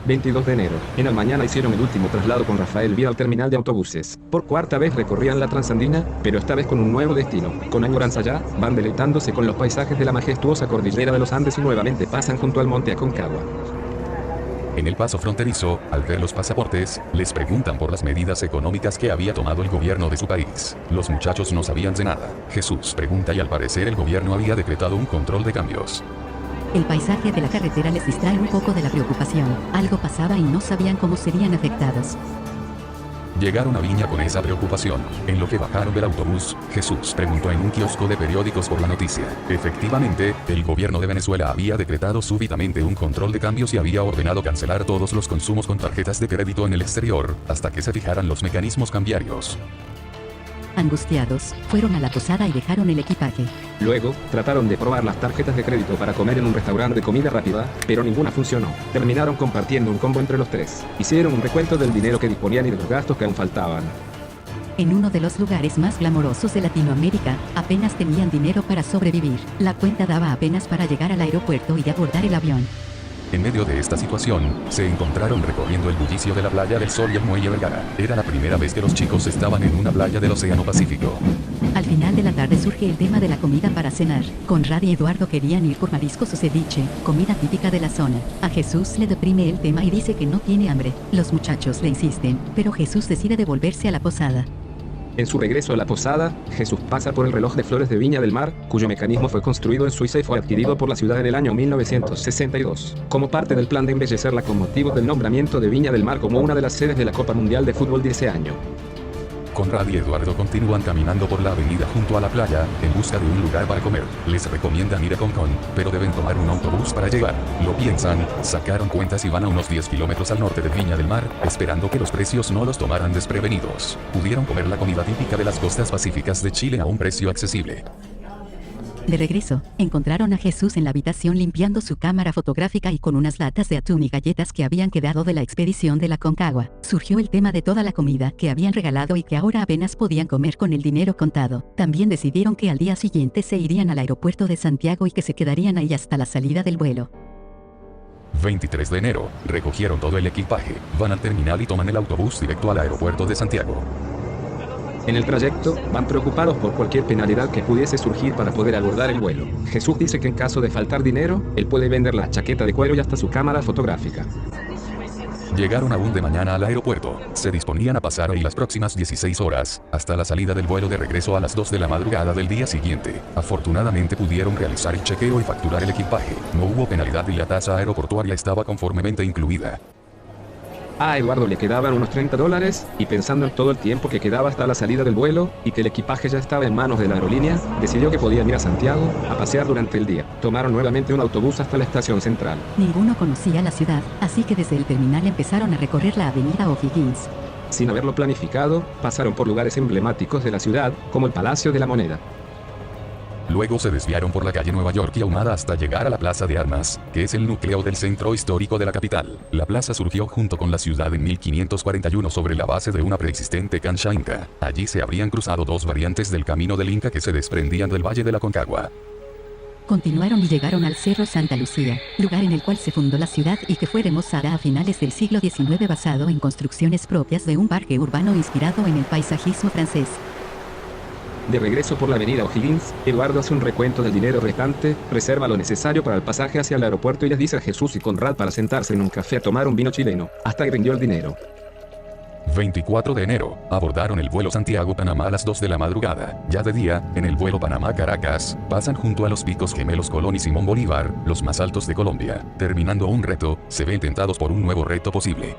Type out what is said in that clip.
22 de enero. En la mañana hicieron el último traslado con Rafael vía al terminal de autobuses. Por cuarta vez recorrían la Transandina, pero esta vez con un nuevo destino. Con añoranza ya, van deleitándose con los paisajes de la majestuosa cordillera de los Andes y nuevamente pasan junto al monte Aconcagua. En el paso fronterizo, al ver los pasaportes, les preguntan por las medidas económicas que había tomado el gobierno de su país. Los muchachos no sabían de nada. Jesús pregunta y al parecer el gobierno había decretado un control de cambios. El paisaje de la carretera les distrae un poco de la preocupación. Algo pasaba y no sabían cómo serían afectados. Llegaron a Viña con esa preocupación. En lo que bajaron del autobús, Jesús preguntó en un kiosco de periódicos por la noticia. Efectivamente, el gobierno de Venezuela había decretado súbitamente un control de cambios y había ordenado cancelar todos los consumos con tarjetas de crédito en el exterior, hasta que se fijaran los mecanismos cambiarios. Angustiados, fueron a la posada y dejaron el equipaje. Luego, trataron de probar las tarjetas de crédito para comer en un restaurante de comida rápida, pero ninguna funcionó. Terminaron compartiendo un combo entre los tres. Hicieron un recuento del dinero que disponían y de los gastos que aún faltaban. En uno de los lugares más glamorosos de Latinoamérica, apenas tenían dinero para sobrevivir. La cuenta daba apenas para llegar al aeropuerto y abordar el avión. En medio de esta situación, se encontraron recorriendo el bullicio de la Playa del Sol y el Muelle Vergara. Era la primera vez que los chicos estaban en una playa del Océano Pacífico. Al final de la tarde surge el tema de la comida para cenar. Conrad y Eduardo querían ir por mariscos o ceviche, comida típica de la zona. A Jesús le deprime el tema y dice que no tiene hambre. Los muchachos le insisten, pero Jesús decide devolverse a la posada. En su regreso a la posada, Jesús pasa por el reloj de flores de Viña del Mar, cuyo mecanismo fue construido en Suiza y fue adquirido por la ciudad en el año 1962, como parte del plan de embellecerla con motivo del nombramiento de Viña del Mar como una de las sedes de la Copa Mundial de Fútbol de ese año. Conrad y Eduardo continúan caminando por la avenida junto a la playa, en busca de un lugar para comer. Les recomiendan ir a Concón, pero deben tomar un autobús para llegar. Lo piensan, sacaron cuentas y van a unos 10 kilómetros al norte de Viña del Mar, esperando que los precios no los tomaran desprevenidos. Pudieron comer la comida típica de las costas pacíficas de Chile a un precio accesible. De regreso, encontraron a Jesús en la habitación limpiando su cámara fotográfica y con unas latas de atún y galletas que habían quedado de la expedición de la Aconcagua. Surgió el tema de toda la comida que habían regalado y que ahora apenas podían comer con el dinero contado. También decidieron que al día siguiente se irían al aeropuerto de Santiago y que se quedarían ahí hasta la salida del vuelo. 23 de enero, recogieron todo el equipaje, van al terminal y toman el autobús directo al aeropuerto de Santiago. En el trayecto, van preocupados por cualquier penalidad que pudiese surgir para poder abordar el vuelo. Jesús dice que en caso de faltar dinero, él puede vender la chaqueta de cuero y hasta su cámara fotográfica. Llegaron aún de mañana al aeropuerto. Se disponían a pasar ahí las próximas 16 horas, hasta la salida del vuelo de regreso a las 2 de la madrugada del día siguiente. Afortunadamente pudieron realizar el chequeo y facturar el equipaje. No hubo penalidad y la tasa aeroportuaria estaba conformemente incluida. A Eduardo le quedaban unos $30 y pensando en todo el tiempo que quedaba hasta la salida del vuelo y que el equipaje ya estaba en manos de la aerolínea, decidió que podían ir a Santiago a pasear durante el día. Tomaron nuevamente un autobús hasta la estación central. Ninguno conocía la ciudad, así que desde el terminal empezaron a recorrer la avenida O'Higgins. Sin haberlo planificado, pasaron por lugares emblemáticos de la ciudad, como el Palacio de la Moneda. Luego se desviaron por la calle Nueva York y Ahumada hasta llegar a la Plaza de Armas, que es el núcleo del centro histórico de la capital. La plaza surgió junto con la ciudad en 1541 sobre la base de una preexistente cancha inca. Allí se habrían cruzado dos variantes del camino del Inca que se desprendían del Valle de la Aconcagua. Continuaron y llegaron al Cerro Santa Lucía, lugar en el cual se fundó la ciudad y que fue remozada a finales del siglo XIX basado en construcciones propias de un parque urbano inspirado en el paisajismo francés. De regreso por la avenida O'Higgins, Eduardo hace un recuento del dinero restante, reserva lo necesario para el pasaje hacia el aeropuerto y les dice a Jesús y Conrad para sentarse en un café a tomar un vino chileno, hasta que rindió el dinero. 24 de enero, abordaron el vuelo Santiago-Panamá a las 2 de la madrugada. Ya de día, en el vuelo Panamá-Caracas, pasan junto a los picos gemelos Colón y Simón Bolívar, los más altos de Colombia. Terminando un reto, se ven tentados por un nuevo reto posible.